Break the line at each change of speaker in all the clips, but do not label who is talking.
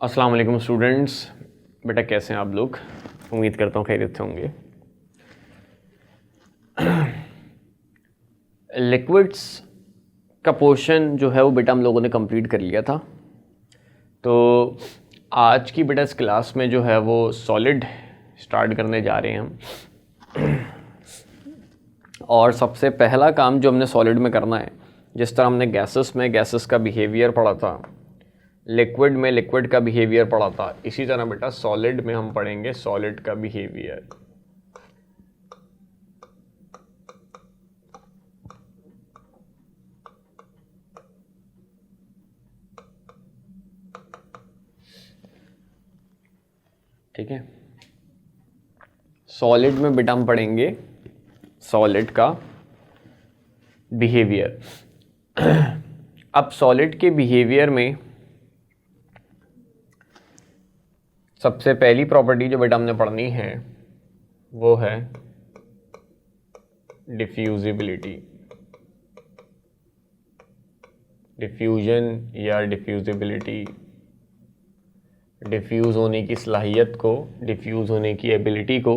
अस्सलाम वालेकुम स्टूडेंट्स, बेटा कैसे हैं आप लोग? उम्मीद करता हूँ खैरियत से होंगे। लिक्विड्स का पोर्शन जो है वो बेटा हम लोगों ने कंप्लीट कर लिया था। तो आज की बेटा इस क्लास में जो है वो सॉलिड स्टार्ट करने जा रहे हैं हम। और सबसे पहला काम जो हमने सॉलिड में करना है, जिस तरह हमने गैसेस का बिहेवियर पढ़ा था, लिक्विड में लिक्विड का बिहेवियर पढ़ा था, इसी तरह बेटा सॉलिड में हम पढ़ेंगे सॉलिड का बिहेवियर। ठीक है, सॉलिड में बेटा हम पढ़ेंगे सॉलिड का बिहेवियर। अब सॉलिड के बिहेवियर में सबसे पहली प्रॉपर्टी जो बेटा हमने पढ़नी है वो है डिफ्यूजिबिलिटी, डिफ्यूजन या डिफ्यूजिबिलिटी। डिफ्यूज़ होने की सलाहियत को, डिफ्यूज़ होने की एबिलिटी को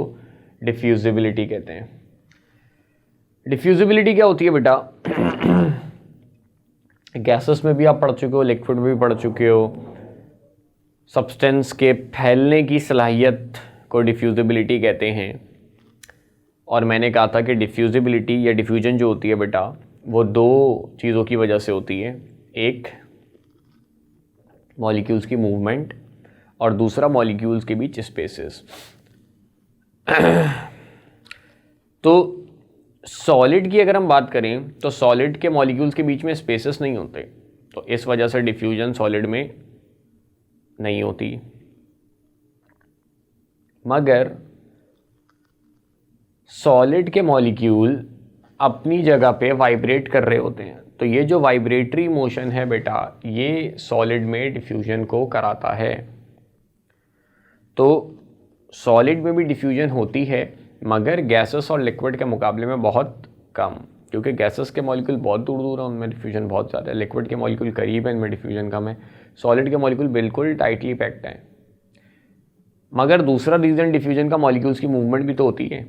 डिफ्यूजिबिलिटी कहते हैं। डिफ्यूजिबिलिटी क्या होती है बेटा? गैसेस में भी आप पढ़ चुके हो, लिक्विड में भी पढ़ चुके हो। सब्सटेंस के फैलने की सलाहियत को डिफ्यूजिबिलिटी कहते हैं। और मैंने कहा था कि डिफ्यूजिबिलिटी या डिफ्यूजन जो होती है बेटा वो दो चीज़ों की वजह से होती है। एक मॉलिक्यूल्स की मूवमेंट और दूसरा मॉलिक्यूल्स के बीच स्पेसेस। तो सॉलिड की अगर हम बात करें तो सॉलिड के मॉलिक्यूल्स के बीच में स्पेसेस नहीं होते, तो इस वजह से डिफ्यूजन सॉलिड में नहीं होती। मगर सॉलिड के मॉलिक्यूल अपनी जगह पे वाइब्रेट कर रहे होते हैं, तो ये जो वाइब्रेटरी मोशन है बेटा ये सॉलिड में डिफ्यूजन को कराता है। तो सॉलिड में भी डिफ्यूजन होती है मगर गैसेस और लिक्विड के मुकाबले में बहुत कम, क्योंकि गैसेस के मॉलिक्यूल बहुत दूर दूर हैं, उनमें डिफ्यूजन बहुत ज़्यादा है। लिक्विड के मॉलिक्यूल करीब है, इनमें डिफ्यूजन कम है। सॉलिड के मॉलिक्यूल बिल्कुल टाइटली पैक्ड हैं। मगर दूसरा रीज़न डिफ्यूजन का मॉलिक्यूल्स की मूवमेंट भी तो होती है।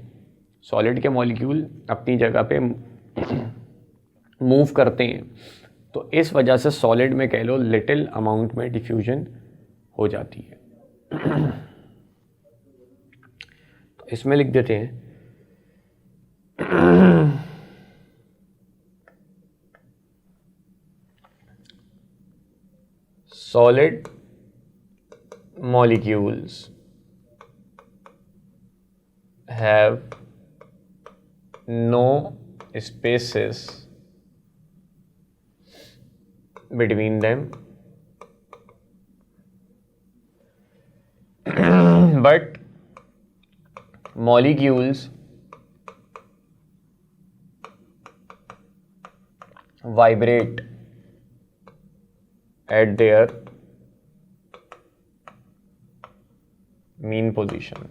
सॉलिड के मॉलिक्यूल अपनी जगह पे मूव करते हैं, तो इस वजह से सॉलिड में कह लो लिटिल अमाउंट में डिफ्यूजन हो जाती है। तो इसमें लिख देते हैं solid molecules have no spaces between them but molecules vibrate at their mean position.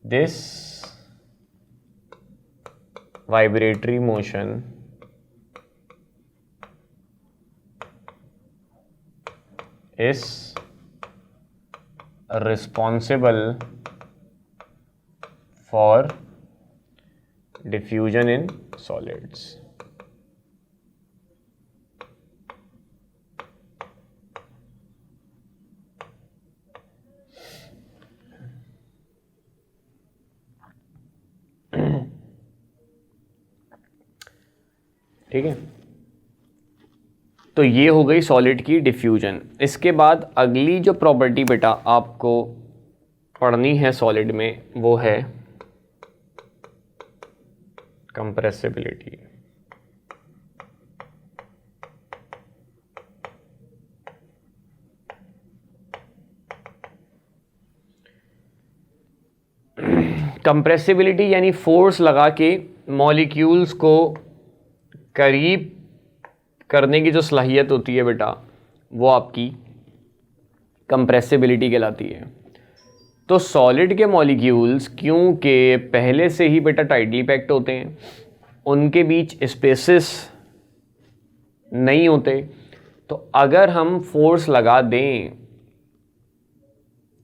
This vibratory motion is responsible for diffusion in solids. ठीक है, तो ये हो गई सॉलिड की डिफ्यूजन। इसके बाद अगली जो प्रॉपर्टी बेटा आपको पढ़नी है सॉलिड में वो है कंप्रेसिबिलिटी। कंप्रेसिबिलिटी यानी फोर्स लगा के मॉलिक्यूल्स को करीब करने की जो सलाहियत होती है बेटा वो आपकी कंप्रेसिबिलिटी कहलाती है। तो सॉलिड के मॉलिक्यूल्स क्योंकि पहले से ही बेटा टाइटली पैक्ड होते हैं, उनके बीच स्पेसेस नहीं होते, तो अगर हम फोर्स लगा दें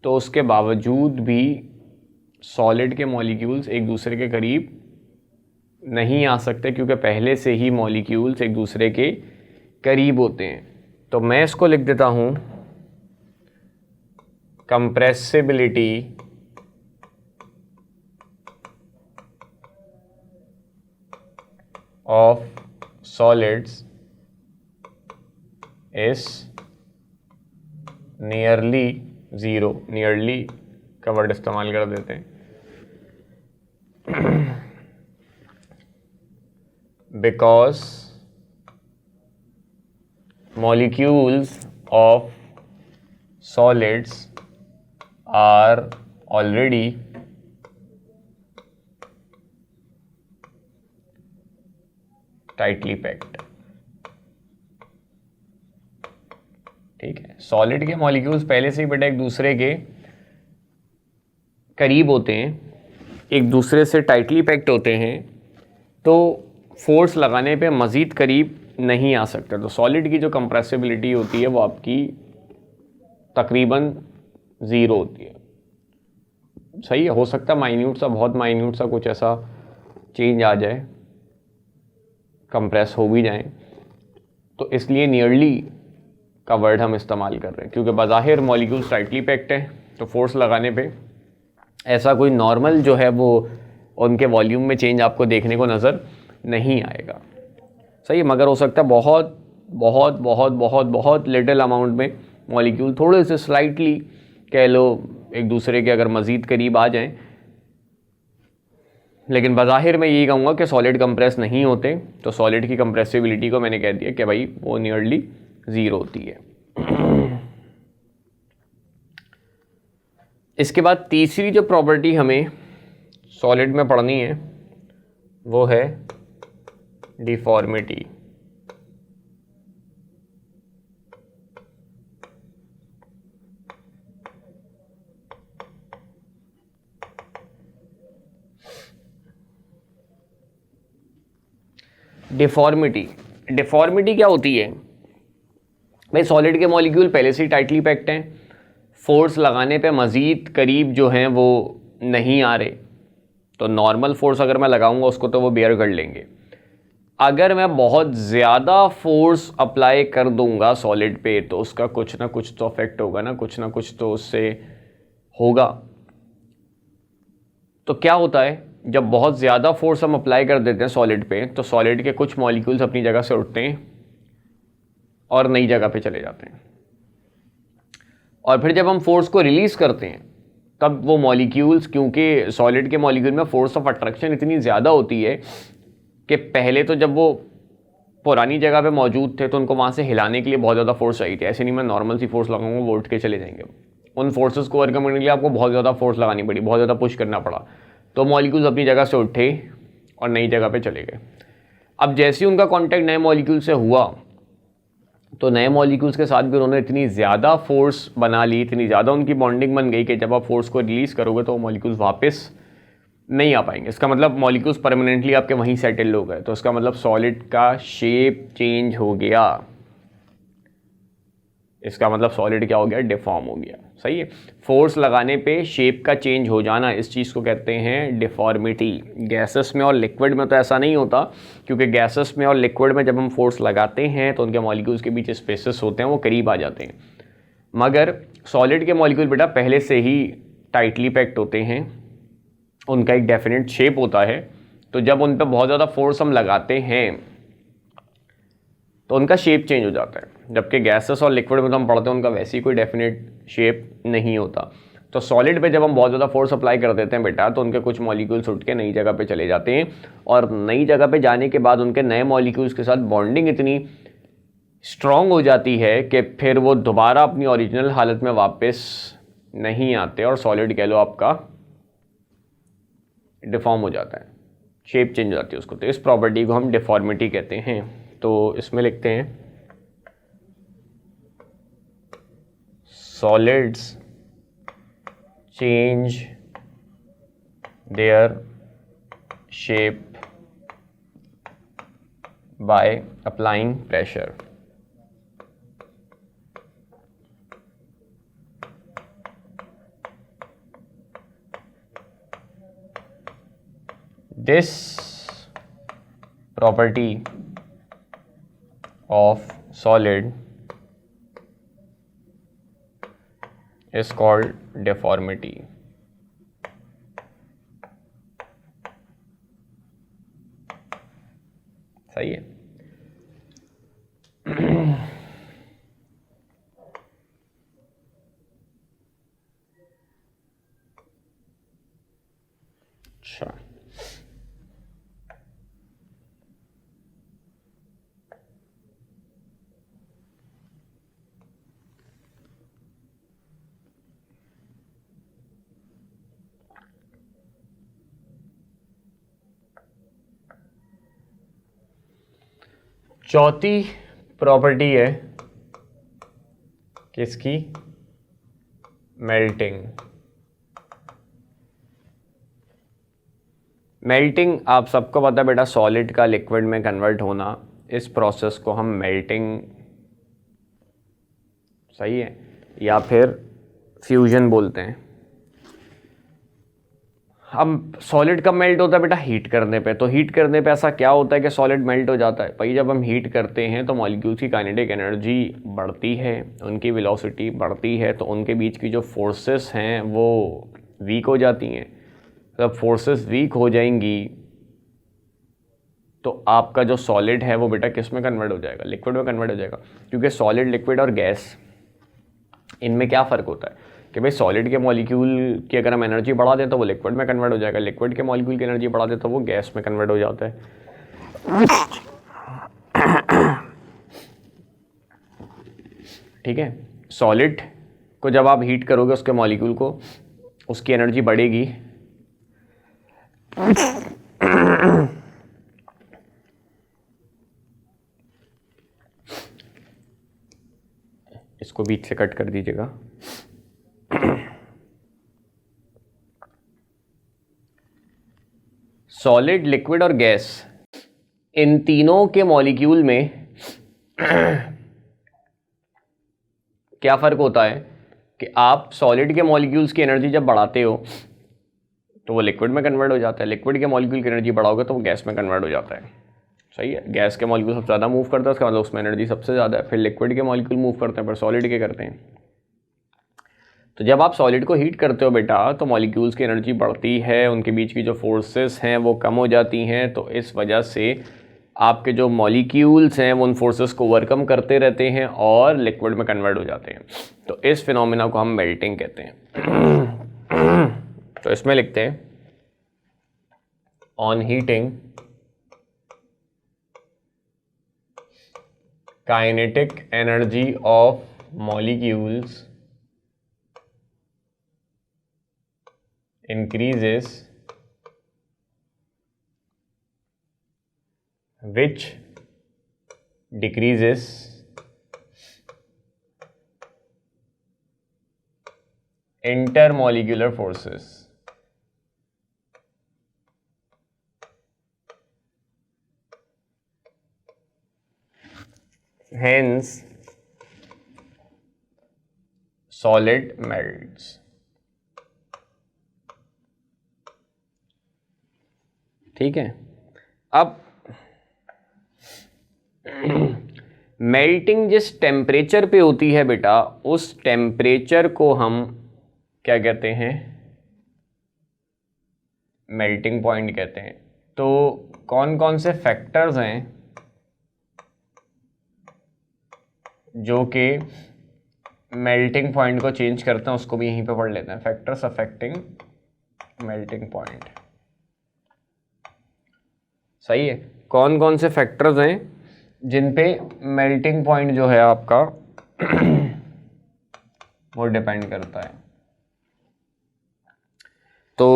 तो उसके बावजूद भी सॉलिड के मॉलिक्यूल्स एक दूसरे के करीब नहीं आ सकते, क्योंकि पहले से ही मॉलिक्यूल्स एक दूसरे के करीब होते हैं। तो मैं इसको लिख देता हूं compressibility of solids is nearly zero. Nearly का वर्ड इस्तेमाल कर देते हैं, because molecules of solids are already tightly packed. ठीक है, सॉलिड के मॉलिक्यूल्स पहले से ही बेटा एक दूसरे के करीब होते हैं, एक दूसरे से टाइटली पैक्ड होते हैं, तो फोर्स लगाने पे मज़ीद करीब नहीं आ सकते। तो सॉलिड की जो कंप्रेसिबिलिटी होती है वो आपकी तकरीबन ज़ीरो होती है। सही है, हो सकता है माइन्यूट सा, बहुत माइन्यूट सा कुछ ऐसा चेंज आ जाए, कंप्रेस हो भी जाए, तो इसलिए नियरली का वर्ड हम इस्तेमाल कर रहे हैं, क्योंकि बज़ाहिर मॉलिक्यूल्स टाइटली पैक्ड है, तो फोर्स लगाने पे ऐसा कोई नॉर्मल जो है वो उनके वॉल्यूम में चेंज आपको देखने को नज़र नहीं आएगा। सही है, मगर हो सकता है बहुत बहुत बहुत बहुत बहुत लिटिल अमाउंट में मॉलिक्यूल थोड़े से स्लाइटली कह लो एक दूसरे के अगर मज़ीद करीब आ जाएं, लेकिन बज़ाहिर मैं यही कहूँगा कि सॉलिड कंप्रेस नहीं होते। तो सॉलिड की कंप्रेसिबिलिटी को मैंने कह दिया कि भाई वो नियरली ज़ीरो होती है। इसके बाद तीसरी जो प्रॉपर्टी हमें सॉलिड में पढ़नी है वो है डिफॉर्मिटी। डिफॉर्मिटी क्या होती है भाई? सॉलिड के मॉलिक्यूल पहले से ही टाइटली पैक्ड हैं, फोर्स लगाने पे मज़ीद करीब जो हैं वो नहीं आ रहे, तो नॉर्मल फोर्स अगर मैं लगाऊंगा उसको तो वो बेयर कर लेंगे। अगर मैं बहुत ज़्यादा फोर्स अप्लाई कर दूंगा सॉलिड पे तो उसका कुछ ना कुछ तो अफेक्ट होगा ना, कुछ ना कुछ तो उससे होगा। तो क्या होता है, जब बहुत ज़्यादा फोर्स हम अप्लाई कर देते हैं सॉलिड पे, तो सॉलिड के कुछ मॉलिक्यूल्स अपनी जगह से उठते हैं और नई जगह पे चले जाते हैं, और फिर जब हम फोर्स को रिलीज़ करते हैं तब वो मॉलिक्यूल्स, क्योंकि सॉलिड के मॉलिक्यूल में फोर्स ऑफ अट्रैक्शन इतनी ज़्यादा होती है कि पहले तो जब वो पुरानी जगह पे मौजूद थे तो उनको वहाँ से हिलाने के लिए बहुत ज़्यादा फोर्स चाहिए थी। ऐसे नहीं मैं नॉर्मल सी फोर्स लगाऊंगा वो उठ के चले जाएंगे। उन फोर्सेस को ओवरकम करने के लिए आपको बहुत ज़्यादा फोर्स लगानी पड़ी, बहुत ज़्यादा पुश करना पड़ा, तो मॉलिक्यूल्स अपनी जगह से उठे और नई जगह पे चले गए। अब जैसे ही उनका कॉन्टैक्ट नए मॉलिक्यूल से हुआ तो नए मॉलिक्यूल्स के साथ भी उन्होंने इतनी ज़्यादा फोर्स बना ली, इतनी ज़्यादा उनकी बॉन्डिंग बन गई कि जब आप फोर्स को रिलीज़ करोगे तो वो मॉलिक्यूल्स वापस नहीं आ पाएंगे। इसका मतलब मॉलिक्यूल्स परमानेंटली आपके वहीं सेटल हो गए, तो इसका मतलब सॉलिड का शेप चेंज हो गया। इसका मतलब सॉलिड क्या हो गया? डिफॉर्म हो गया। सही है, फोर्स लगाने पे शेप का चेंज हो जाना, इस चीज़ को कहते हैं डिफॉर्मिटी। गैसेस में और लिक्विड में तो ऐसा नहीं होता, क्योंकि गैसेस में और लिक्विड में जब हम फोर्स लगाते हैं तो उनके मॉलिक्यूल्स के बीच स्पेसेस होते हैं, वो करीब आ जाते हैं। मगर सॉलिड के मॉलिक्यूल बेटा पहले से ही टाइटली पैक्ड होते हैं, उनका एक डेफिनेट शेप होता है, तो जब उन पर बहुत ज़्यादा फोर्स हम लगाते हैं तो उनका शेप चेंज हो जाता है। जबकि गैसेस और लिक्विड में तो हम पढ़ते हैं उनका वैसी कोई डेफिनेट शेप नहीं होता। तो सॉलिड पे जब हम बहुत ज़्यादा फोर्स अप्लाई कर देते हैं बेटा तो उनके कुछ मॉलिक्यूल्स उठ के नई जगह पे चले जाते हैं, और नई जगह पे जाने के बाद उनके नए मॉलिक्यूल्स के साथ बॉन्डिंग इतनी स्ट्रॉन्ग हो जाती है कि फिर वो दोबारा अपनी ओरिजिनल हालत में वापस नहीं आते, और सॉलिड कह लो आपका डिफॉर्म हो जाता है, शेप चेंज हो जाती है उसको। तो इस प्रॉपर्टी को हम डिफॉर्मिटी कहते हैं। तो इसमें लिखते हैं solids change their shape by applying pressure. This property of solid is called deformity. सही है। अच्छा, चौथी प्रॉपर्टी है किसकी? मेल्टिंग। मेल्टिंग आप सबको पता है बेटा, सॉलिड का लिक्विड में कन्वर्ट होना, इस प्रोसेस को हम मेल्टिंग, सही है, या फिर फ्यूजन बोलते हैं। अब सॉलिड कब मेल्ट होता है बेटा? हीट करने पे। तो हीट करने पे ऐसा क्या होता है कि सॉलिड मेल्ट हो जाता है? भाई जब हम हीट करते हैं तो मॉलिक्यूल्स की काइनेटिक एनर्जी बढ़ती है, उनकी वेलोसिटी बढ़ती है, तो उनके बीच की जो फोर्सेस हैं वो वीक हो जाती हैं। जब फोर्सेस वीक हो जाएंगी तो आपका जो सॉलिड है वो बेटा किस में कन्वर्ट हो जाएगा? लिक्विड में कन्वर्ट हो जाएगा। क्योंकि सॉलिड, लिक्विड और गैस, इनमें क्या फ़र्क होता है कि भाई सॉलिड के मॉलिक्यूल की अगर हम एनर्जी बढ़ा दें तो वो लिक्विड में कन्वर्ट हो जाएगा, लिक्विड के मॉलिक्यूल की एनर्जी बढ़ा दें तो वो गैस में कन्वर्ट हो जाता है। ठीक है, सॉलिड को जब आप हीट करोगे उसके मॉलिक्यूल को, उसकी एनर्जी बढ़ेगी, इसको बीच से कट कर दीजिएगा। सॉलिड, लिक्विड और गैस, इन तीनों के मॉलिक्यूल में क्या फ़र्क होता है कि आप सॉलिड के मॉलिक्यूल्स की एनर्जी जब बढ़ाते हो तो वो लिक्विड में कन्वर्ट हो जाता है, लिक्विड के मॉलिक्यूल की एनर्जी बढ़ाओगे तो वो गैस में कन्वर्ट हो जाता है। सही है, गैस के मॉलिक्यूल सबसे ज़्यादा मूव करता है, उसका मतलब उसमें एनर्जी सबसे ज़्यादा है। फिर लिक्विड के मॉलिक्यूल मूव करते हैं, पर सॉलिड के करते हैं। तो जब आप सॉलिड को हीट करते हो बेटा तो मॉलिक्यूल्स की एनर्जी बढ़ती है, उनके बीच की जो फोर्सेस हैं वो कम हो जाती हैं, तो इस वजह से आपके जो मॉलिक्यूल्स हैं वो उन फोर्सेस को ओवरकम करते रहते हैं और लिक्विड में कन्वर्ट हो जाते हैं। तो इस फिनोमेना को हम मेल्टिंग कहते हैं। तो इसमें लिखते हैं, on heating kinetic energy of molecules increases which decreases intermolecular forces. Hence solid melts. ठीक है, अब मेल्टिंग जिस टेम्परेचर पे होती है बेटा, उस टेम्परेचर को हम क्या कहते हैं? मेल्टिंग पॉइंट कहते हैं। तो कौन कौन से फैक्टर्स हैं जो कि मेल्टिंग पॉइंट को चेंज करते हैं, उसको भी यहीं पे पढ़ लेते हैं। Factors affecting melting point. सही है, कौन कौन से फैक्टर्स हैं जिन पे मेल्टिंग पॉइंट जो है आपका वो डिपेंड करता है? तो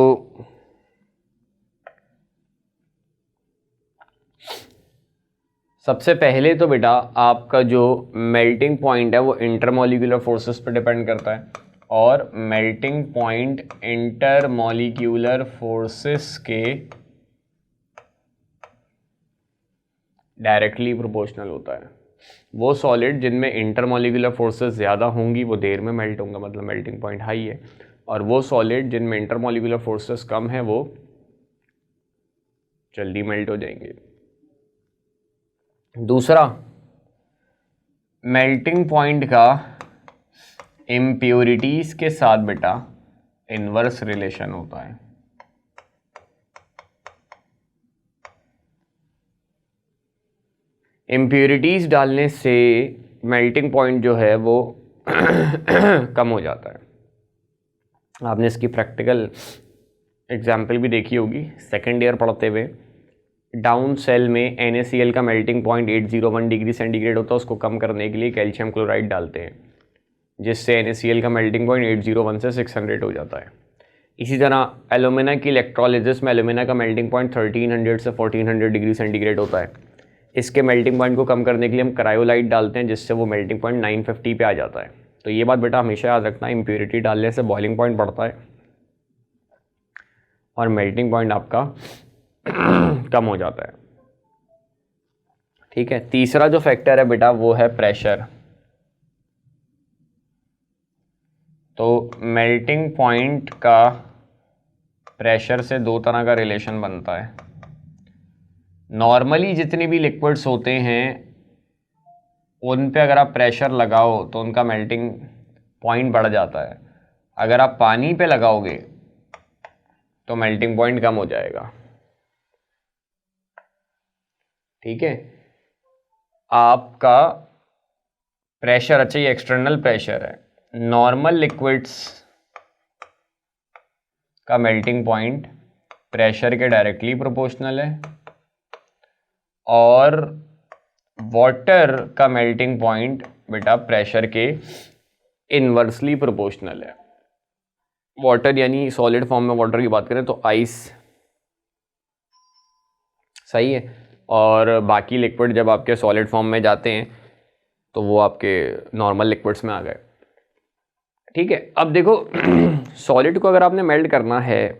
सबसे पहले तो बेटा आपका जो मेल्टिंग पॉइंट है वो इंटरमॉलिक्यूलर फोर्सेस पे डिपेंड करता है। और मेल्टिंग पॉइंट इंटरमॉलिक्यूलर फोर्सेस के डायरेक्टली प्रोपोर्शनल होता है। वो सॉलिड जिनमें इंटरमॉलिक्यूलर फोर्सेस ज़्यादा होंगी वो देर में मेल्ट होंगे, मतलब मेल्टिंग पॉइंट हाई है, और वो सॉलिड जिनमें इंटरमॉलिक्यूलर फोर्सेस कम है वो जल्दी मेल्ट हो जाएंगे। दूसरा, मेल्टिंग पॉइंट का इम्प्योरिटीज़ के साथ बेटा इन्वर्स रिलेशन होता है। इम्प्योरिटीज़ डालने से मेल्टिंग पॉइंट जो है वो कम हो जाता है। आपने इसकी प्रैक्टिकल एग्जाम्पल भी देखी होगी सेकेंड ईयर पढ़ते हुए। डाउन सेल में NaCl का मेल्टिंग पॉइंट 801 डिग्री सेंटीग्रेड होता है, उसको कम करने के लिए कैल्शियम क्लोराइड डालते हैं, जिससे NaCl का मेल्टिंग पॉइंट 801 से 600 हो जाता है। इसी तरह एलुमिना की इलेक्ट्रोलिसिस में एलुमिना का मेल्टिंग पॉइंट 1300 से 1400 डिग्री सेंटीग्रेड होता है। इसके मेल्टिंग पॉइंट को कम करने के लिए हम क्रायोलाइट डालते हैं, जिससे वो मेल्टिंग पॉइंट 950 पे आ जाता है। तो ये बात बेटा हमेशा याद रखना, इम्प्योरिटी डालने से बॉइलिंग पॉइंट बढ़ता है और मेल्टिंग पॉइंट आपका कम हो जाता है। ठीक है। तीसरा जो फैक्टर है बेटा वो है प्रेशर। तो मेल्टिंग पॉइंट का प्रेशर से दो तरह का रिलेशन बनता है। नॉर्मली जितने भी लिक्विड्स होते हैं उन पे अगर आप प्रेशर लगाओ तो उनका मेल्टिंग पॉइंट बढ़ जाता है। अगर आप पानी पे लगाओगे तो मेल्टिंग पॉइंट कम हो जाएगा। ठीक है। आपका प्रेशर, अच्छा ये एक्सटर्नल प्रेशर है, नॉर्मल लिक्विड्स का मेल्टिंग पॉइंट प्रेशर के डायरेक्टली प्रोपोर्शनल है और वाटर का मेल्टिंग पॉइंट बेटा प्रेशर के इनवर्सली प्रोपोर्शनल है। वाटर यानी सॉलिड फॉर्म में वाटर की बात करें तो आइस, सही है, और बाकी लिक्विड जब आपके सॉलिड फॉर्म में जाते हैं तो वो आपके नॉर्मल लिक्विड्स में आ गए। ठीक है। अब देखो सॉलिड को अगर आपने मेल्ट करना है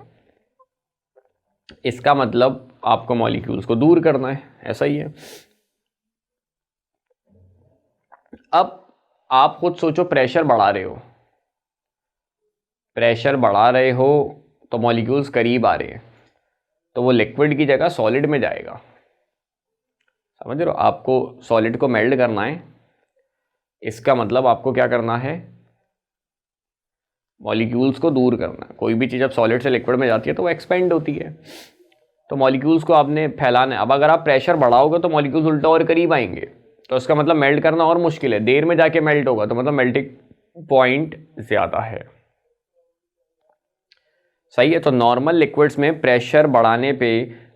इसका मतलब आपको मॉलिक्यूल्स को दूर करना है, ऐसा ही है। अब आप खुद सोचो, प्रेशर बढ़ा रहे हो, प्रेशर बढ़ा रहे हो तो मॉलिक्यूल्स करीब आ रहे हैं, तो वो लिक्विड की जगह सॉलिड में जाएगा। समझ रहे हो? आपको सॉलिड को मेल्ट करना है, इसका मतलब आपको क्या करना है, मॉलिक्यूल्स को दूर करना है। कोई भी चीज़ जब सॉलिड से लिक्विड में जाती है तो वो एक्सपेंड होती है, तो मॉलिक्यूल्स को आपने फैलाना है। अब अगर आप प्रेशर बढ़ाओगे तो मॉलिक्यूल्स उल्टा और करीब आएंगे, तो इसका मतलब मेल्ट करना और मुश्किल है, देर में जाके मेल्ट होगा, तो मतलब मेल्टिंग पॉइंट ज़्यादा है। सही है। तो नॉर्मल लिक्विड्स में प्रेशर बढ़ाने पे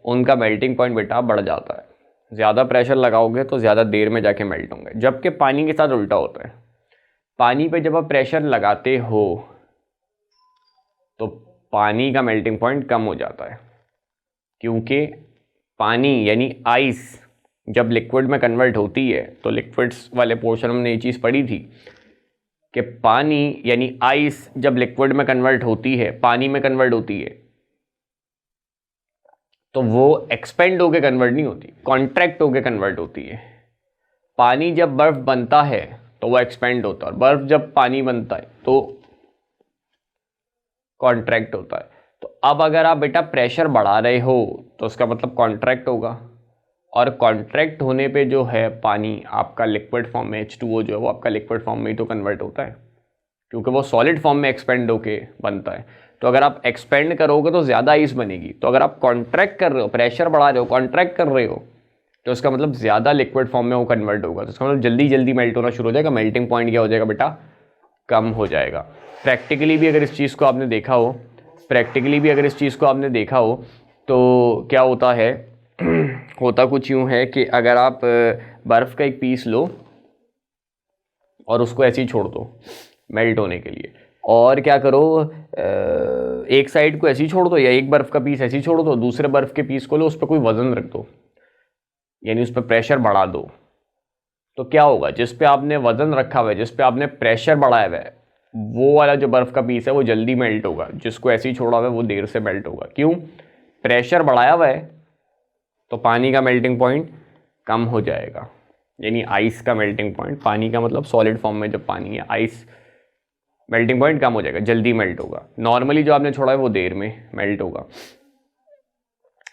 उनका मेल्टिंग पॉइंट बेटा बढ़ जाता है। ज़्यादा प्रेशर लगाओगे तो ज़्यादा देर में जाके मेल्ट होंगे, जबकि पानी के साथ उल्टा होता है। पानी पे जब आप प्रेशर लगाते हो तो पानी का मेल्टिंग पॉइंट कम हो जाता है, क्योंकि पानी यानी आइस जब लिक्विड में कन्वर्ट होती है, तो लिक्विड्स वाले पोर्शन में हमने ये चीज़ पढ़ी थी कि पानी यानी आइस जब लिक्विड में कन्वर्ट होती है, पानी में कन्वर्ट होती है, तो वो एक्सपेंड होके कन्वर्ट नहीं होती, कॉन्ट्रैक्ट होके कन्वर्ट होती है। पानी जब बर्फ बनता है तो वो एक्सपेंड होता है, और बर्फ जब पानी बनता है तो कॉन्ट्रैक्ट होता है। तो अब अगर आप बेटा प्रेशर बढ़ा रहे हो तो उसका मतलब कॉन्ट्रैक्ट होगा, और कॉन्ट्रैक्ट होने पे जो है पानी आपका लिक्विड फॉर्म में H2O जो है वो आपका लिक्विड फॉर्म में ही तो कन्वर्ट होता है, क्योंकि वो सॉलिड फॉर्म में एक्सपेंड होके बनता है। तो अगर आप एक्सपेंड करोगे तो ज़्यादा आइस बनेगी। तो अगर आप कॉन्ट्रैक्ट कर रहे हो, प्रेशर बढ़ा रहे हो, कॉन्ट्रैक्ट कर रहे हो, तो इसका मतलब ज़्यादा लिक्विड फॉर्म में वो कन्वर्ट होगा, तो इसका मतलब जल्दी जल्दी मेल्ट होना शुरू हो जाएगा। मेल्टिंग पॉइंट क्या हो जाएगा बेटा, कम हो जाएगा। प्रैक्टिकली भी अगर इस चीज़ को आपने देखा हो, तो क्या होता है होता कुछ यूँ है कि अगर आप बर्फ़ का एक पीस लो और उसको ऐसे ही छोड़ दो मेल्ट होने के लिए, और क्या करो, एक साइड को ऐसे ही छोड़ दो या एक बर्फ़ का पीस ऐसे ही छोड़ दो, दूसरे बर्फ़ के पीस को लो, उस पर कोई वज़न रख दो, यानी उस पर प्रेशर बढ़ा दो, तो क्या होगा, जिस पे आपने वज़न रखा हुआ है, जिस पे आपने प्रेशर बढ़ाया हुआ है, वो वाला जो बर्फ़ का पीस है वो जल्दी मेल्ट होगा, जिसको ऐसे ही छोड़ा हुआ है वो देर से मेल्ट होगा। क्यों? प्रेशर बढ़ाया हुआ है तो पानी का मेल्टिंग पॉइंट कम हो जाएगा, यानी आइस का मेल्टिंग पॉइंट, पानी का मतलब सॉलिड फॉर्म में जब पानी है, आइस मेल्टिंग पॉइंट कम हो जाएगा, जल्दी मेल्ट होगा। नॉर्मली जो आपने छोड़ा है वो देर में मेल्ट होगा।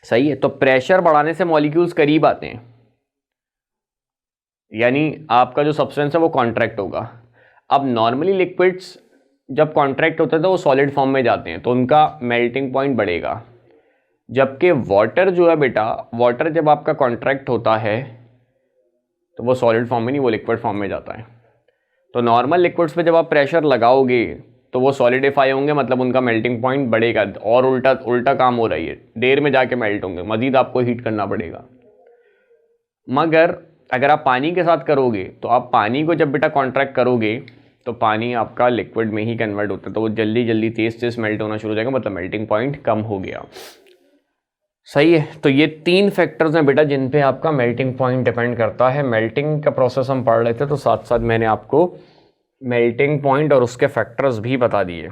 सही है। तो प्रेशर बढ़ाने से मॉलिक्यूल्स करीब आते हैं, यानी आपका जो सब्सटेंस है वो कॉन्ट्रैक्ट होगा। अब नॉर्मली लिक्विड्स जब कॉन्ट्रैक्ट होते हैं तो वो सॉलिड फॉर्म में जाते हैं, तो उनका मेल्टिंग पॉइंट बढ़ेगा। जबकि वाटर जो है बेटा, वाटर जब आपका कॉन्ट्रैक्ट होता है तो वो सॉलिड फॉर्म में नहीं, वो लिक्विड फॉर्म में जाता है। तो नॉर्मल लिक्विड्स पे जब आप प्रेशर लगाओगे तो वो सॉलिडिफाई होंगे, मतलब उनका मेल्टिंग पॉइंट बढ़ेगा, और उल्टा काम हो रही है, देर में जाके मेल्ट होंगे, मज़ीद आपको हीट करना पड़ेगा। मगर अगर आप पानी के साथ करोगे तो आप पानी को जब बेटा कॉन्ट्रैक्ट करोगे तो पानी आपका लिक्विड में ही कन्वर्ट होता है, तो वो जल्दी जल्दी तेज़ मेल्ट होना शुरू हो जाएगा, मतलब मेल्टिंग पॉइंट कम हो गया। सही है। तो ये 3 फैक्टर्स हैं बेटा जिन पे आपका मेल्टिंग पॉइंट डिपेंड करता है। मेल्टिंग का प्रोसेस हम पढ़ रहे थे तो साथ साथ मैंने आपको मेल्टिंग पॉइंट और उसके फैक्टर्स भी बता दिए।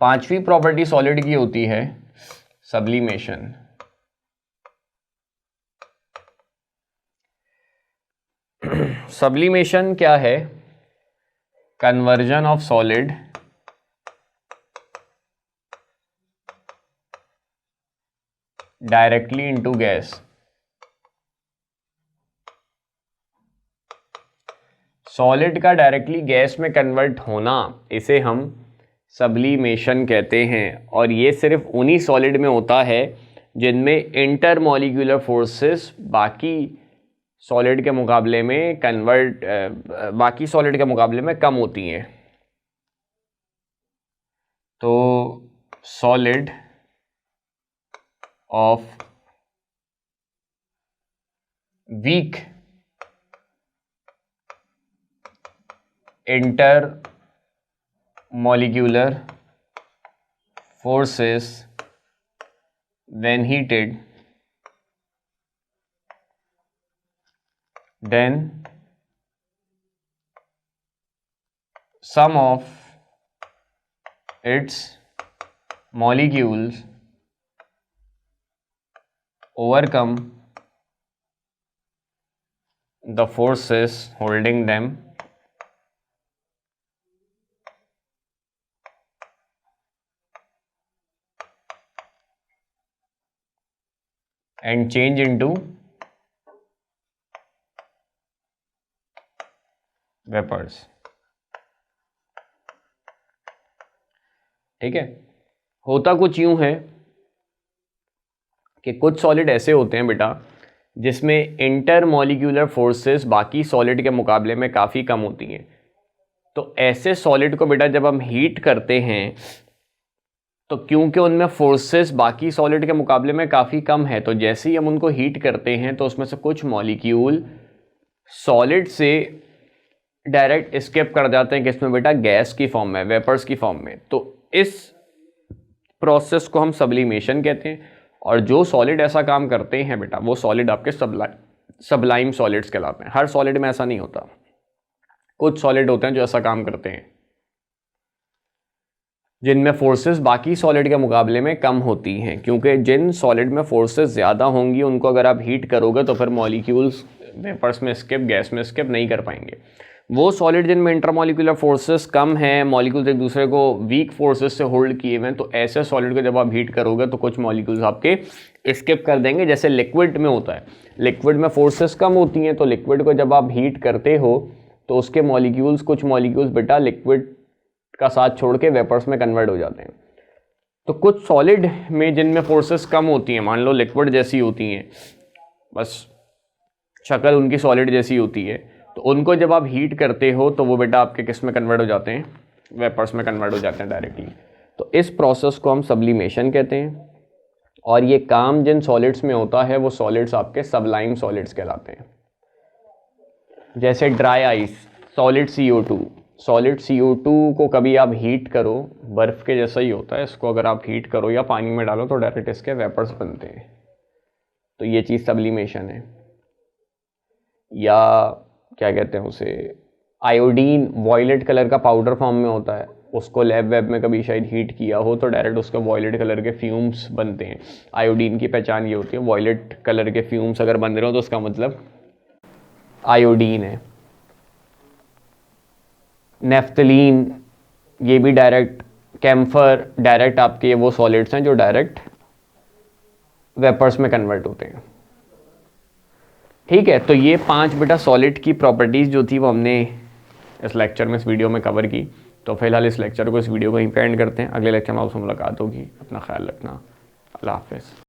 पांचवी प्रॉपर्टी सॉलिड की होती है सब्लिमेशन। सब्लिमेशन क्या है? Conversion of solid directly into gas. Solid का डायरेक्टली गैस में कन्वर्ट होना, इसे हम सब्लिमेशन कहते हैं। और ये सिर्फ उन्हीं सॉलिड में होता है जिनमें इंटरमॉलिक्यूलर फोर्सेस बाकी सॉलिड के मुकाबले में बाकी सॉलिड के मुकाबले में कम होती हैं। तो solid of weak intermolecular forces when heated, then some of its molecules overcome the forces holding them and change into vapours. ठीक है। होता कुछ यूं है कि कुछ सॉलिड ऐसे होते हैं बेटा जिसमें इंटरमॉलिक्यूलर फोर्सेस बाकी सॉलिड के मुकाबले में काफ़ी कम होती हैं। तो ऐसे सॉलिड को बेटा जब हम हीट करते हैं तो क्योंकि उनमें फोर्सेस बाकी सॉलिड के मुकाबले में काफ़ी कम है, तो जैसे ही हम उनको हीट करते हैं तो उसमें से कुछ मॉलिक्यूल सॉलिड से डायरेक्ट एस्केप कर जाते हैं, किसमें बेटा? गैस की फॉर्म में, वेपर्स की फॉर्म में। तो इस प्रोसेस को हम सब्लिमेशन कहते हैं। और जो सॉलिड ऐसा काम करते हैं बेटा वो सॉलिड आपके सबलाइम सॉलिड्स कहलाते हैं। हर सॉलिड में ऐसा नहीं होता, कुछ सॉलिड होते हैं जो ऐसा काम करते हैं जिनमें फोर्सेस बाकी सॉलिड के मुकाबले में कम होती हैं, क्योंकि जिन सॉलिड में फोर्सेस ज़्यादा होंगी उनको अगर आप हीट करोगे तो फिर मॉलिक्यूल्स वेपर्स में स्किप, गैस में स्किप नहीं कर पाएंगे। वो सॉलिड जिनमें इंटरमॉलिक्यूलर फोर्सेस कम हैं, मॉलिक्यूल्स एक दूसरे को वीक फोर्सेस से होल्ड किए हुए हैं, तो ऐसे सॉलिड को जब आप हीट करोगे तो कुछ मॉलिक्यूल्स आपके स्किप कर देंगे। जैसे लिक्विड में होता है, लिक्विड में फोर्सेस कम होती हैं, तो लिक्विड को जब आप हीट करते हो तो उसके मॉलिक्यूल्स, कुछ मॉलिक्यूल्स बेटा लिक्विड का साथ छोड़ के वेपर्स में कन्वर्ट हो जाते हैं। तो कुछ सॉलिड में जिनमें फोर्सेस कम होती हैं, मान लो लिक्विड जैसी होती हैं, बस शक्ल उनकी सॉलिड जैसी होती है, तो उनको जब आप हीट करते हो तो वो बेटा आपके किस में कन्वर्ट हो जाते हैं? वेपर्स में कन्वर्ट हो जाते हैं डायरेक्टली। तो इस प्रोसेस को हम सब्लिमेशन कहते हैं। और ये काम जिन सॉलिड्स में होता है वो सॉलिड्स आपके सबलाइम सॉलिड्स कहलाते हैं। जैसे dry ice, solid CO2। Solid CO2 को कभी आप हीट करो, बर्फ़ के जैसा ही होता है, इसको अगर आप हीट करो या पानी में डालो तो डायरेक्ट इसके वेपर्स बनते हैं। तो ये चीज़ सब्लिमेशन है। या क्या कहते हैं उसे, आयोडीन वॉयलेट कलर का पाउडर फॉर्म में होता है, उसको लैब वेब में कभी शायद हीट किया हो तो डायरेक्ट उसका वॉयलेट कलर के फ्यूम्स बनते हैं। आयोडीन की पहचान ये होती है, वॉयलेट कलर के फ्यूम्स अगर बन रहे हो तो उसका मतलब आयोडीन है। नेफ्थलीन, ये भी डायरेक्ट, कैम्फर, डायरेक्ट आपके वो सॉलिड्स हैं जो डायरेक्ट वेपर्स में कन्वर्ट होते हैं। ठीक है, तो ये 5 बेटा सॉलिड की प्रॉपर्टीज़ जो थी वो हमने इस लेक्चर में, इस वीडियो में कवर की। तो फिलहाल इस लेक्चर को, इस वीडियो को यहीं पे एंड करते हैं। अगले लेक्चर में आपसे मुलाकात होगी। अपना ख्याल रखना। अल्लाह हाफ़िज़।